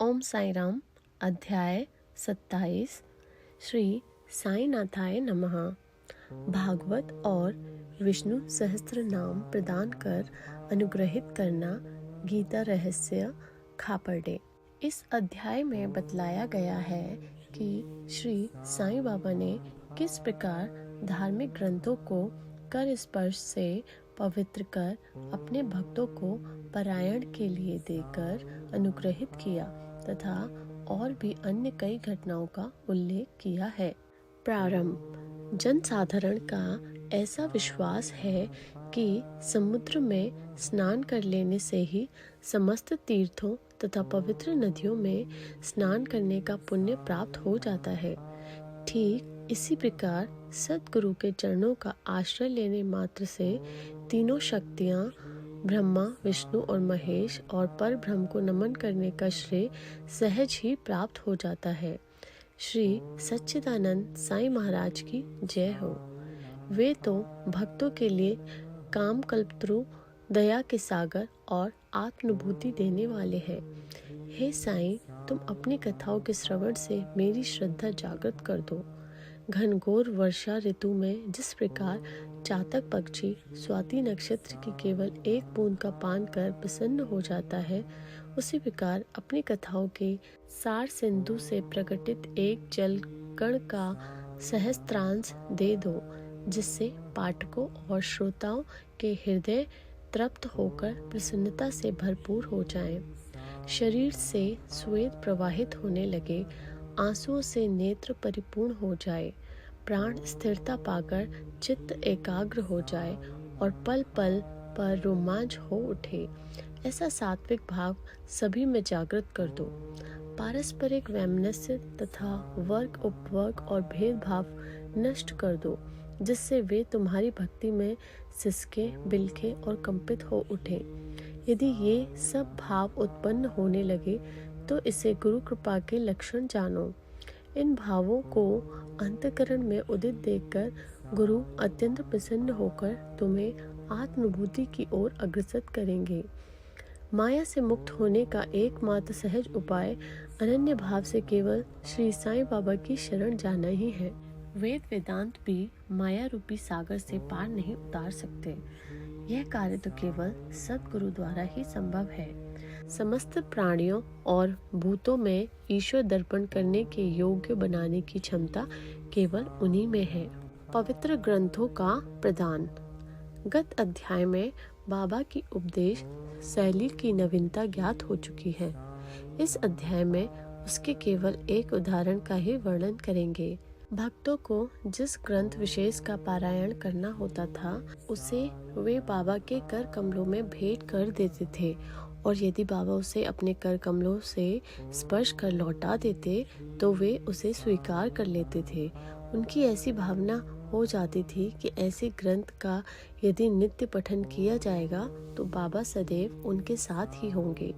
ओम साई राम। अध्याय 27। श्री साईनाथाय नमः। भागवत और विष्णु सहस्त्र नाम प्रदान कर अनुग्रहित करना। गीता रहस्य खापड़े। इस अध्याय में बतलाया गया है कि श्री साईं बाबा ने किस प्रकार धार्मिक ग्रंथों को कर स्पर्श से पवित्र कर अपने भक्तों को पारायण के लिए देकर अनुग्रहित किया तथा और भी अन्य कई घटनाओं का उल्लेख किया है। प्रारंभ। जनसाधारण का ऐसा विश्वास है कि समुद्र में स्नान कर लेने से ही समस्त तीर्थों तथा पवित्र नदियों में स्नान करने का पुण्य प्राप्त हो जाता है। ठीक इसी प्रकार सद्गुरु के चरणों का आश्रय लेने मात्र से तीनों शक्तियाँ ब्रह्मा, विष्णु और महेश और पर ब्रह्म को नमन करने का श्रेय सहज ही प्राप्त हो जाता है। श्री सच्चिदानंद साईं महाराज की जय हो। वे तो भक्तों के लिए काम कल्पतरु, दया के सागर और आत्मानुभूति देने वाले हैं। हे साईं, तुम अपनी कथाओं के श्रवण से मेरी श्रद्धा जागृत कर दो। घनघोर वर्षा ऋतु में जिस प्रकार चातक पक्षी स्वाति नक्षत्र की केवल एक बूंद का पान कर प्रसन्न हो जाता है, उसी प्रकार अपनी कथाओं के सार सिंधु से प्रकटित एक जल कण का सहस्त्रांश दे दो, जिससे पाठकों और श्रोताओं के हृदय तृप्त होकर प्रसन्नता से भरपूर हो जाएं। शरीर से स्वेद प्रवाहित होने लगे, आंसुओं से नेत्र परिपूर्ण हो जाए, प्राण स्थिरता पाकर चित्त एकाग्र हो जाए और पल पल पर रोमांच हो उठे, ऐसा सात्विक भाव सभी में जागृत कर दो। पारस्परिक वैमनस्य तथा वर्ग उपवर्ग और भेदभाव नष्ट कर दो, जिससे वे तुम्हारी भक्ति में सिसके, बिलखे और कंपित हो उठे। यदि ये सब भाव उत्पन्न होने लगे तो इसे गुरु कृपा के लक्षण जानो। इन भावों को अंतःकरण में उदित देखकर गुरु अत्यंत प्रसन्न होकर तुम्हें आत्मानुभूति की ओर अग्रसर करेंगे। माया से मुक्त होने का एकमात्र सहज उपाय अनन्य भाव से केवल श्री साईं बाबा की शरण जाना ही है। वेद वेदांत भी माया रूपी सागर से पार नहीं उतार सकते। यह कार्य तो केवल सद्गुरु द्वारा ही संभव है। समस्त प्राणियों और भूतों में ईश्वर दर्पण करने के योग्य बनाने की क्षमता केवल उन्हीं में है। पवित्र ग्रंथों का प्रदान। गत अध्याय में बाबा की उपदेश शैली की नवीनता ज्ञात हो चुकी है। इस अध्याय में उसके केवल एक उदाहरण का ही वर्णन करेंगे। भक्तों को जिस ग्रंथ विशेष का पारायण करना होता था, उसे वे बाबा के कर कमलों में भेंट कर देते थे, और यदि बाबा उसे अपने कर कमलों से स्पर्श कर लौटा देते तो वे उसे स्वीकार कर लेते थे। उनकी ऐसी भावना हो जाती थी कि ऐसे ग्रंथ का यदि नित्य पठन किया जाएगा तो बाबा सदैव उनके साथ ही होंगे।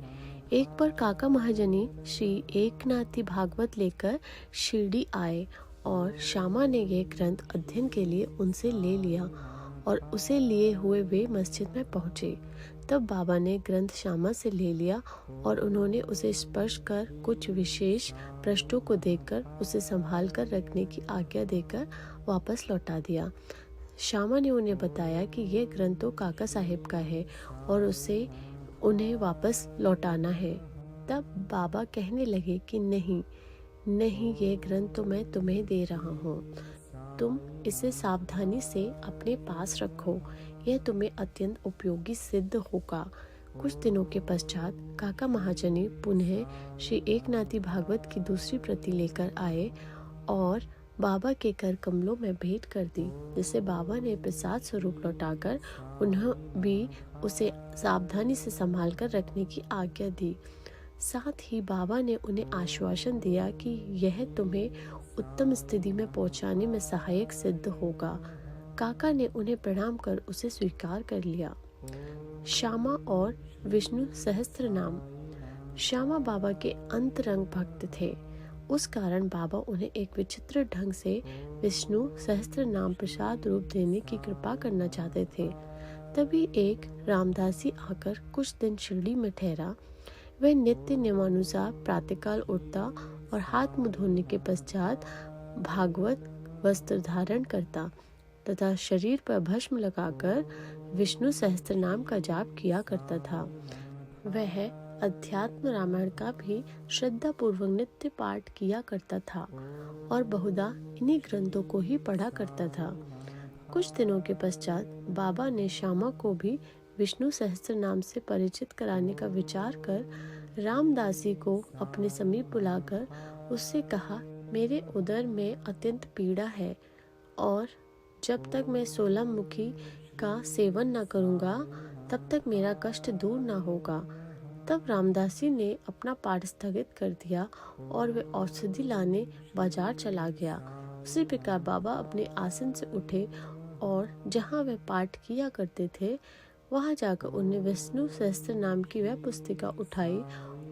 एक बार काका महाजनी श्री एकनाथी भागवत लेकर शिरडी आए और श्यामा ने ये ग्रंथ अध्ययन के लिए उनसे ले लिया और उसे लिए हुए वे मस्जिद में पहुंचे। तब बाबा ने ग्रंथ श्यामा से ले लिया और उन्होंने उसे स्पर्श कर कुछ विशेष पृष्ठों को देखकर उसे संभाल कर रखने की आज्ञा देकर वापस लौटा दिया। श्यामा ने उन्हें बताया कि यह ग्रंथ तो काका साहेब का है और उसे उन्हें वापस लौटाना है। तब बाबा कहने लगे कि नहीं, ये ग्रंथ तो मैं तुम्हें दे रहा हूँ, तुम इसे सावधानी से अपने पास रखो, यह तुम्हें अत्यंत उपयोगी सिद्ध होगा। कुछ दिनों के पश्चात काका महाजनी पुनः श्री एकनाथी भागवत की दूसरी प्रति लेकर आए और बाबा के कर कमलों में भेंट कर दी, जिसे बाबा ने प्रसाद स्वरूप लौटाकर उन्हें भी उसे सावधानी से संभाल कर रखने की आज्ञा दी। साथ ही बाबा ने उन्हें आश्वासन दिया कि यह तुम्हें उत्तम स्थिति में पहुंचाने में सहायक सिद्ध होगा। काका ने उन्हें प्रणाम कर उसे स्वीकार कर लिया। श्यामा और विष्णु सहस्त्र नाम। श्यामा बाबा के अंतरंग भक्त थे, उस कारण बाबा उन्हें एक विचित्र ढंग से विष्णु सहस्त्र नाम प्रसाद रूप देने की कृपा करना चाहते थे। तभी एक रामदासी आकर कुछ दिन शिरडी में ठहरा। वह नित्य नियमानुसार प्रातःकाल उठता और हाथ मुंह धोने के पश्चात भागवत वस्त्र धारण करता तथा शरीर पर भस्म लगाकर विष्णु सहस्त्र नाम का जाप किया करता था। वह अध्यात्म रामायण का भी श्रद्धा पूर्वक नित्य पाठ किया करता था और बहुधा इन्हीं ग्रंथों को ही पढ़ा करता था। कुछ दिनों के पश्चात बाबा ने श्यामा को भी विष्णु सहस्त्र नाम से परिचित कराने का विचार कर रामदासी को अपने समीप बुलाकर उससे कहा, मेरे उदर में अत्यंत पीड़ा है और जब तक मैं 16 मुखी का सेवन न करूँगा तब तक मेरा कष्ट दूर न होगा। तब रामदासी ने अपना पाठ स्थगित कर दिया और वे औषधि लाने बाजार चला गया। उसी प्रकार बाबा अपने आसन से उठे और जहाँ वे पाठ किया करते थे वहाँ जाकर उन्हें विष्णु सहस्त्र नाम की वह पुस्तिका उठाई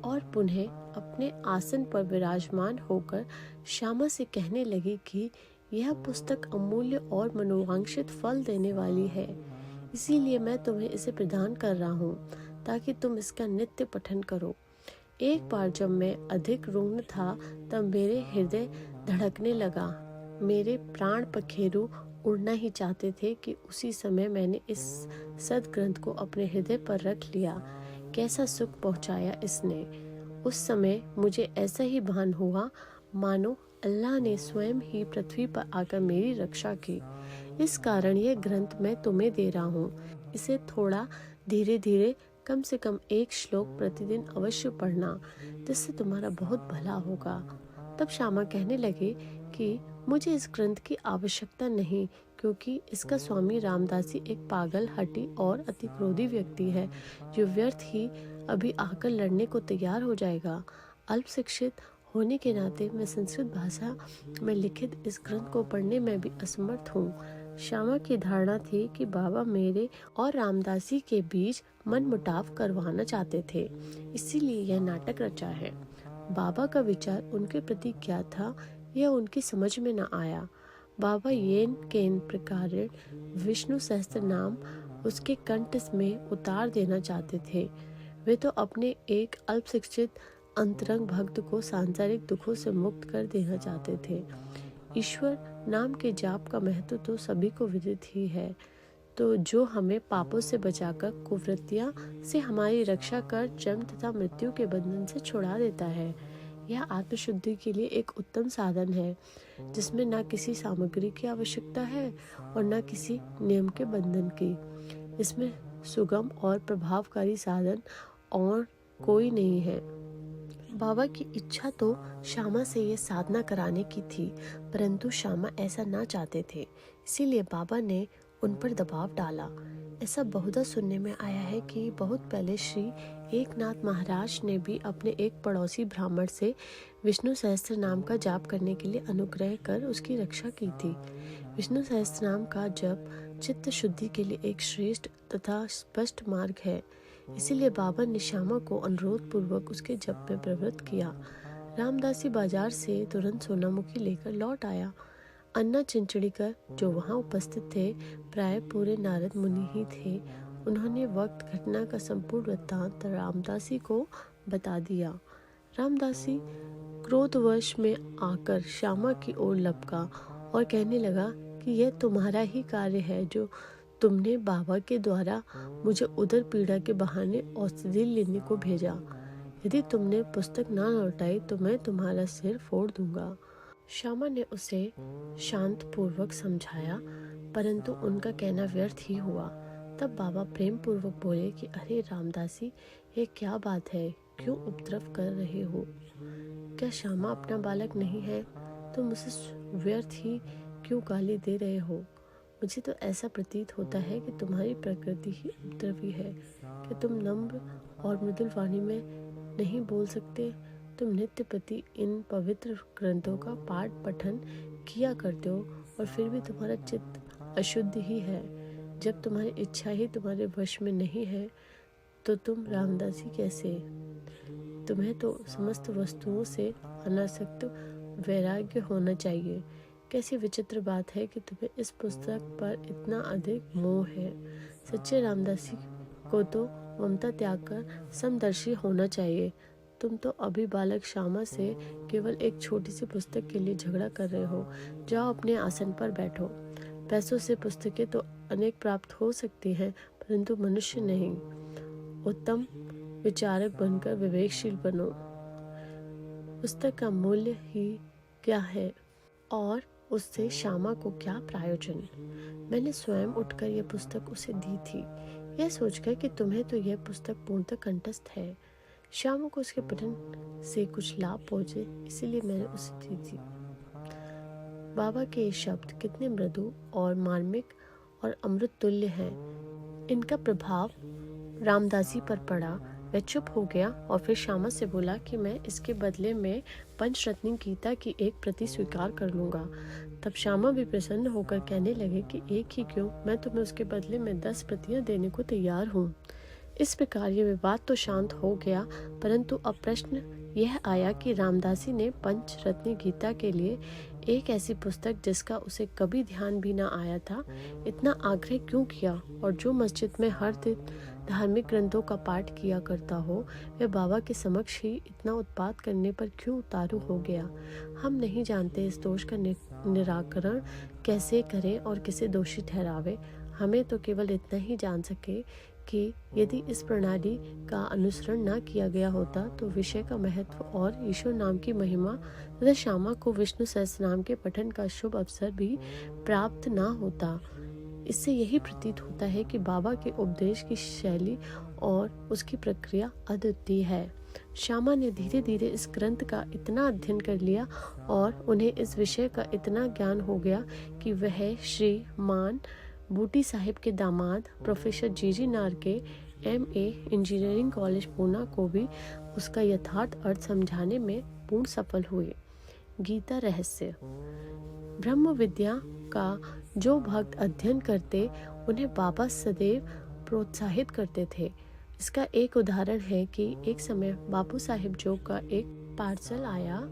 और पुनः अपने आसन पर विराजमान होकर श्यामा से कहने लगी कि यह पुस्तक अमूल्य और मनोवांछित फल देने वाली है, इसीलिए मैं तुम्हें इसे प्रदान कर रहा हूँ ताकि तुम इसका नित्य पठन करो। एक बार जब मैं अधिक रुग्ण था तब मेरे हृदय धड़कने लगा, मेरे प्राण पखेरु उड़ना ही चाहते थे कि उसी समय मैंने इस सदग्रंथ को अपने हृदय पर रख लिया। कैसा सुख पहुंचाया इसने। उस समय मुझे ऐसा ही भान हुआ मानो अल्लाह ने स्वयं ही पृथ्वी पर आकर मेरी रक्षा की। इस कारण यह ग्रंथ मैं तुम्हें दे रहा हूँ। इसे थोड़ा धीरे धीरे कम से कम 1 श्लोक प्रतिदिन अवश्य पढ़ना, जिससे तुम्हारा बहुत भला होगा। तब श्यामा कहने लगे कि मुझे इस ग्रंथ की आवश्यकता नहीं, क्योंकि इसका स्वामी रामदासी एक पागल, हठी और अति क्रोधी व्यक्ति है जो व्यर्थ ही अभी आकर लड़ने को तैयार हो जाएगा। अल्प शिक्षित होने के नाते मैं संस्कृत भाषा में लिखित इस ग्रंथ को पढ़ने में भी असमर्थ हूँ। श्यामा की धारणा थी कि बाबा मेरे और रामदासी के बीच मनमुटाव करवाना चाहते थे, इसीलिए यह नाटक रचा है। बाबा का विचार उनके प्रति क्या था यह उनकी समझ में न आया। बाबा येन केन प्रकार विष्णु सहस्त्र नाम उसके कंठ में उतार देना चाहते थे। वे तो अपने एक अल्प शिक्षित अंतरंग भक्त को सांसारिक दुखों से मुक्त कर देना चाहते थे। ईश्वर नाम के जाप का महत्व तो सभी को विदित ही है, तो जो हमें पापों से बचाकर कुवृत्तियां से हमारी रक्षा कर जन्म तथा मृत्यु के बंधन से छुड़ा देता है। यह आत्मशुद्धि के लिए एक उत्तम साधन है, जिसमें न किसी सामग्री की आवश्यकता है और न किसी नियम के बंधन की। इसमें सुगम और प्रभावकारी साधन और कोई नहीं है। बाबा की इच्छा तो श्यामा से ये साधना कराने की थी, परंतु श्यामा ऐसा ना चाहते थे, इसीलिए बाबा ने उन पर दबाव डाला। ऐसा बहुधा सुनने में आया है कि बहुत पहले श्री एकनाथ महाराज ने भी अपने एक पड़ोसी ब्राह्मण से विष्णु सहस्त्र नाम का जाप करने के लिए अनुग्रह कर उसकी रक्षा की थी। विष्णु सहस्त्र नाम का जप चित्त शुद्धि के लिए एक श्रेष्ठ तथा स्पष्ट मार्ग है, इसीलिए बाबा ने श्यामा को अनुरोध पूर्वक उसके जप में प्रवृत्त किया। रामदासी बाजार से तुरंत सोनामुखी लेकर लौट आया। अन्ना चिंचड़ीकर जो वहां उपस्थित थे प्राय पूरे नारद मुनि ही थे। उन्होंने वक्त घटना का संपूर्ण वृत्तांत रामदासी को बता दिया। रामदासी क्रोधवश में आकर श्यामा की ओर लपका और कहने लगा कि यह तुम्हारा ही कार्य है जो तुमने बाबा के द्वारा मुझे उदर पीड़ा के बहाने औषधि लेने को भेजा। यदि तुमने पुस्तक ना लौटाई तो मैं तुम्हारा सिर फोड़ दूंगा। श्यामा ने उसे शांत पूर्वक समझाया, परंतु उनका कहना व्यर्थ ही हुआ। तब बाबा प्रेम पूर्वक बोले कि अरे रामदासी, ये क्या बात है, क्यों उपद्रव कर रहे हो? क्या श्यामा अपना बालक नहीं है? तुम उसे व्यर्थ ही क्यों गाली दे रहे हो? मुझे तो ऐसा प्रतीत होता है कि तुम्हारी प्रकृति ही उपद्रवी है। कि तुम नम्र और मृदुल वाणी में नहीं बोल सकते? तुम नित्य प्रति इन पवित्र ग्रंथों का पाठ पठन किया करते हो और फिर भी तुम्हारा चित्त अशुद्ध ही है। जब तुम्हारी इच्छा ही तुम्हारे वश में नहीं है तो तुम रामदासी कैसे? तुम्हें तो समस्त वस्तुओं से अनासक्त वैराग्य होना चाहिए। कैसी विचित्र बात है कि तुम्हें इस पुस्तक पर इतना अधिक मोह है। सच्चे रामदासी को तो ममता त्याग कर समदर्शी होना चाहिए। तुम तो अभी बालक श्यामा से केवल एक छोटी सी पुस्तक के लिए झगड़ा कर रहे हो। जाओ अपने आसन पर बैठो। पैसों से पुस्तकें तो अनेक प्राप्त हो सकती हैं, परंतु मनुष्य नहीं। उत्तम विचारक बनकर विवेकशील बनो। पुस्तक का मूल्य ही क्या है और उससे श्यामा को क्या प्रयोजन। मैंने स्वयं उठकर यह पुस्तक उसे दी थी, यह सोचकर कि तुम्हें तो यह पुस्तक पूर्णतः कंठस्थ है। श्यामा को उसके पठन से कुछ लाभ पहुंचे, इसीलिए मैंने उसे दी थी। बाबा के ये शब्द कितने मृदु और मार्मिक और अमृत तुल्य हैं। इनका प्रभाव रामदासी पर पड़ा। वह चुप हो गया और फिर श्यामा से बोला कि मैं इसके बदले में पंचरत्न गीता की एक प्रति स्वीकार कर लूंगा। तब श्यामा भी प्रसन्न होकर कहने लगे कि एक ही क्यों, मैं तुम्हें उसके बदले में 10 प्रतियां देने को तैयार हूँ। इस प्रकार ये विवाद तो शांत हो गया, परंतु अब प्रश्न यह आया कि रामदासी ने पंचरत्न गीता के लिए एक ऐसी पुस्तक जिसका उसे कभी ध्यान भी ना आया था, इतना आग्रह क्यों किया। और जो मस्जिद में हर दिन धार्मिक ग्रंथों का पाठ किया करता हो, वह बाबा के समक्ष ही इतना उत्पात करने पर क्यों उतारू हो गया। हम नहीं जानते इस दोष का निराकरण कैसे करें और किसे दोषी ठहरावे। हमें तो केवल इतना ही जान सके कि यदि इस प्रणाली का अनुसरण न किया गया होता तो विषय का महत्व और ईश्वर नाम की महिमा तथा श्यामा को विष्णु सहस्त्रनाम के पठन का शुभ अवसर भी प्राप्त न होता। इससे यही प्रतीत होता है कि बाबा के उपदेश की शैली और उसकी प्रक्रिया अद्वितीय है। श्यामा ने धीरे धीरे इस ग्रंथ का इतना अध्ययन कर लिया और उन्हें इस विषय का इतना ज्ञान हो गया कि वह श्रीमान बूटी साहिब के दामाद प्रोफेसर जी नार के MA इंजीनियरिंग कॉलेज पूना को भी उसका यथार्थ अर्थ समझाने में पूर्ण सफल हुए। गीता रहस्य। ब्रह्म विद्या का जो भक्त अध्ययन करते उन्हें बाबा सदैव प्रोत्साहित करते थे। इसका एक उदाहरण है कि एक समय बापू साहिब जो का एक पार्सल आया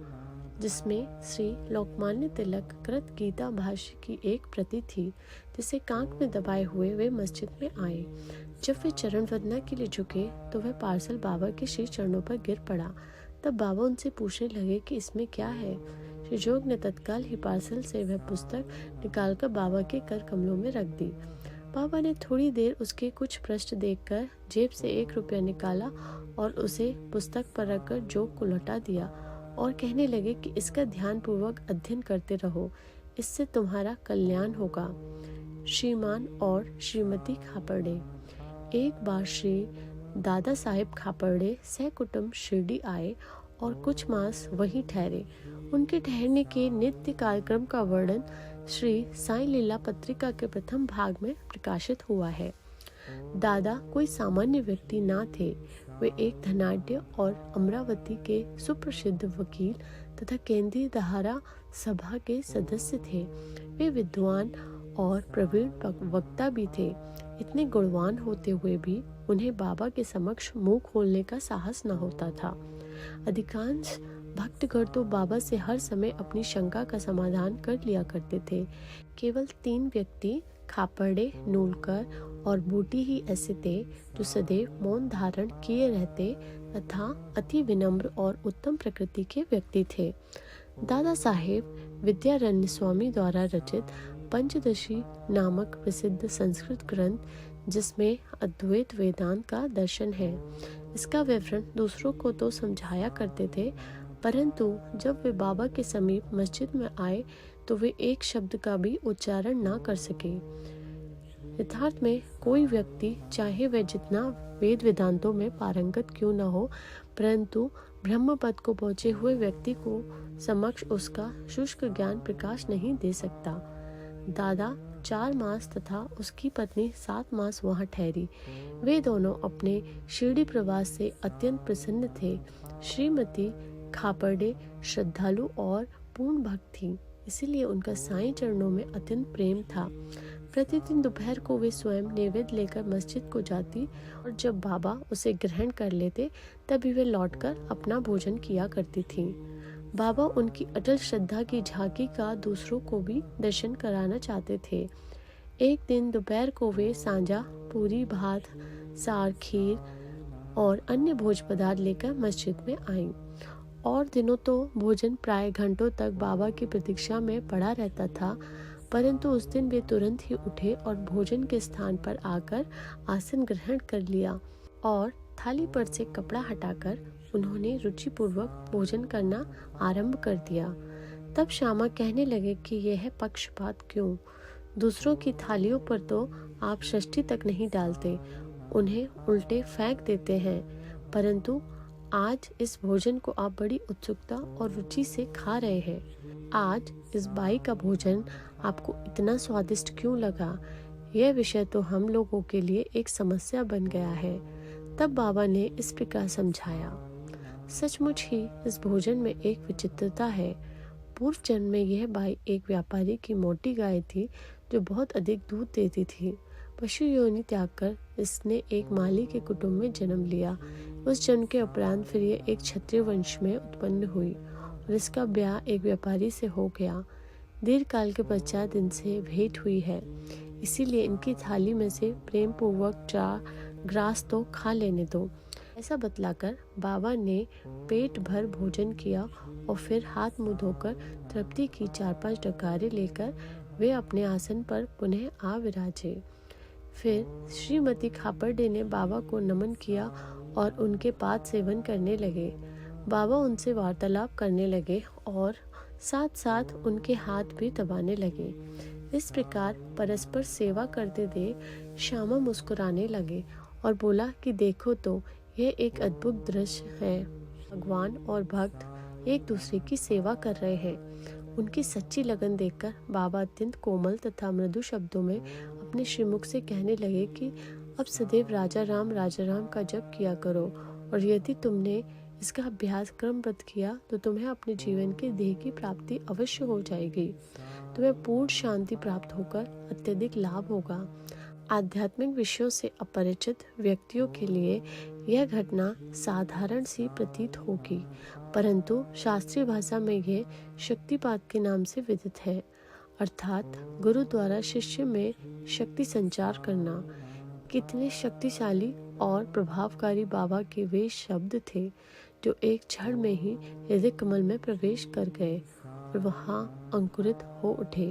जिसमें श्री लोकमान्य तिलक कृत गीता भाष्य की एक प्रति थी, जिसे कांख में दबाए हुए वे मस्जिद में आए। जब वे चरण वंदना के लिए झुके तो वह पार्सल बाबा के श्री चरणों पर गिर पड़ा। तब बाबा उनसे पूछने लगे कि इसमें क्या है। श्री जोग ने तत्काल ही पार्सल से वह पुस्तक निकालकर बाबा के कर कमलों में रख दी। बाबा ने थोड़ी देर उसके कुछ पृष्ठ देखकर जेब से 1 रुपया निकाला और उसे पुस्तक पर रखकर जोग को लौटा दिया और कहने लगे कि इसका ध्यान पूर्वक अध्ययन करते रहो, इससे तुम्हारा कल्याण होगा। श्रीमान और श्रीमती खापर्डे। एक बार श्री दादा साहेब खापर्डे सहकुटुंब शिरडी आए और कुछ मास वहीं ठहरे। उनके ठहरने के नित्य कार्यक्रम का वर्णन श्री साईं लीला पत्रिका के प्रथम भाग में प्रकाशित हुआ है। दादा कोई सामान्य व्यक्ति ना थे। वे एक धनाढ्य और अमरावती के सुप्रसिद्ध वकील तथा केंद्रीय धारा सभा के सदस्य थे। वे विद्वान और प्रवीण वक्ता भी थे। इतने गुणवान होते हुए भी उन्हें बाबा के समक्ष मुंह खोलने का साहस न होता था। अधिकांश भक्तगण तो बाबा से हर समय अपनी शंका का समाधान कर लिया करते थे। केवल 3 व्यक्ति खापर्डे, नूलकर और बूटी ही ऐसे थे जो सदैव मौन धारण किए रहते तथा अति विनम्र और उत्तम प्रकृति के व्यक्ति थे। दादा साहेब विद्यारण्य स्वामी द्वारा रचित पंचदशी नामक प्रसिद्ध संस्कृत ग्रंथ जिसमें अद्वैत वेदांत का दर्शन है, इसका विवरण दूसरों को तो समझाया करते थे, परंतु जब वे बाबा के समीप मस्जिद में आए तो वे एक शब्द का भी उच्चारण ना कर सके। यथार्थ में कोई व्यक्ति चाहे वह जितना वेद वेदांतों में पारंगत क्यों न हो, परंतु ब्रह्म पद को पहुंचे हुए व्यक्ति को समक्ष उसका शुष्क ज्ञान प्रकाश नहीं दे सकता। दादा 4 मास तथा उसकी पत्नी 7 मास वहां ठहरी। वे दोनों अपने शिरडी प्रवास से अत्यंत प्रसन्न थे। श्रीमती खापर्डे श्रद्धालु और पूर्ण भक्त थी, इसीलिए उनका साईं चरणों में अत्यंत प्रेम था। प्रतिदिन दोपहर को वे स्वयं नैवेद्य लेकर मस्जिद को जाती और जब बाबा उसे ग्रहण कर लेते तभी वे लौटकर अपना भोजन किया करती थीं। बाबा उनकी अटल श्रद्धा की झांकी का दूसरों को भी दर्शन कराना चाहते थे। एक दिन दोपहर को वे सांजा, पूरी भात, सार, खीर और अन्य भोज पदार्थ लेकर मस्जिद में आईं। और दिनों तो भोजन प्राय घंटों तक बाबा की प्रतीक्षा में पड़ा रहता था, परंतु उस दिन वे तुरंत ही उठे और भोजन के स्थान पर आकर आसन ग्रहण कर लिया और थाली पर से कपड़ा हटाकर उन्होंने रुचिपूर्वक भोजन करना आरंभ कर दिया। तब श्यामा कहने लगे कि यह पक्षपात क्यों? दूसरों की थालियों पर तो आप षष्ठी तक नहीं डालते, उन्हें उल्टे फेंक देते हैं, परंतु आज इस भोजन को आप बड़ी उत्सुकता और रुचि से खा रहे हैं। आज इस बाई का भोजन आपको इतना स्वादिष्ट क्यों लगा? यह विषय तो हम लोगों के लिए एक समस्या बन गया है। तब बाबा ने इस प्रकार समझाया, सचमुच ही इस भोजन में एक विचित्रता है। पूर्व जन्म में यह बाई एक व्यापारी की मोटी गाय थी जो बहुत अधिक दूध देती थी। पशु योनि त्याग कर इसने एक माली के कुटुंब में जन्म लिया। उस जन्म के उपरांत फिर ये एक क्षत्रिय वंश में उत्पन्न हुई और इसका ब्याह एक व्यापारी से हो गया। दीर्घ काल के पश्चात इनसे भेंट हुई है, इसीलिए इनकी थाली में से प्रेम पूर्वक 4 ग्रास तो खा लेने दो। ऐसा बतलाकर बाबा ने पेट भर भोजन किया और फिर हाथ मुंह धोकर तृप्ति की 4-5 डकारे लेकर वे अपने आसन पर पुनः आ विराजे। फिर श्रीमती खापर्डे ने बाबा को नमन किया और उनके पाद सेवन करने लगे। बाबा उनसे वार्तालाप करने लगे और साथ साथ उनके हाथ भी दबाने लगे। इस प्रकार परस्पर सेवा करते देख श्यामा मुस्कुराने लगे और बोला कि देखो तो, यह एक अद्भुत दृश्य है। भगवान और भक्त एक दूसरे की सेवा कर रहे हैं। उनकी सच्ची लगन देखकर बाबा अत्यंत कोमल तथा मृदु शब्दों में अपने श्रीमुख से कहने लगे कि अब सदैव राजा राम का जप किया करो, और यदि तुमने इसका अभ्यास क्रमबद्ध किया तो तुम्हें अपने जीवन के ध्येय की प्राप्ति अवश्य हो जाएगी। तुम्हें पूर्ण शांति प्राप्त होकर अत्यधिक लाभ होगा। आध्यात्मिक विषयों से अपरिचित व्यक्तियों के लिए यह घटना साधारण सी प्रतीत होगी, परंतु शास्त्रीय भाषा में यह शक्तिपात के नाम से विदित है, अर्थात गुरु द्वारा शिष्य में शक्ति संचार करना। कितने शक्तिशाली और प्रभावकारी बाबा के वे शब्द थे जो एक क्षण में ही हृदय कमल में प्रवेश कर गए और वहां अंकुरित हो उठे।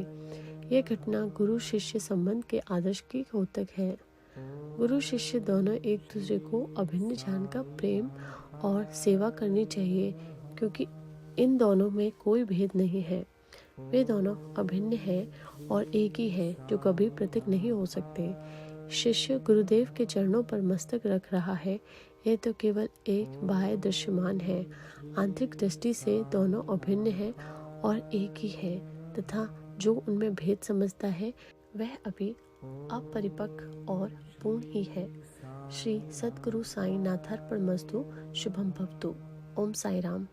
यह घटना गुरु शिष्य संबंध के आदर्श की द्योतक है। गुरु शिष्य दोनों एक दूसरे को अभिन्न जानकर प्रेम और सेवा करनी चाहिए, क्योंकि इन दोनों में कोई भेद नहीं है। वे दोनों अभिन्न हैं और एक ही है, जो कभी पृथक नहीं हो सकते। शिष्य गुरुदेव के चरणों पर मस्तक रख रहा है, यह तो केवल एक बाह्य दृश्यमान है। आंतरिक दृष्टि से दोनों अभिन्न है और एक ही है, तथा जो उनमें भेद समझता है वह अभी अपरिपक्व और पूर्ण ही है। श्री सद्गुरु साईं नाथार्पणमस्तु। शुभम भवतु। ओम साई राम।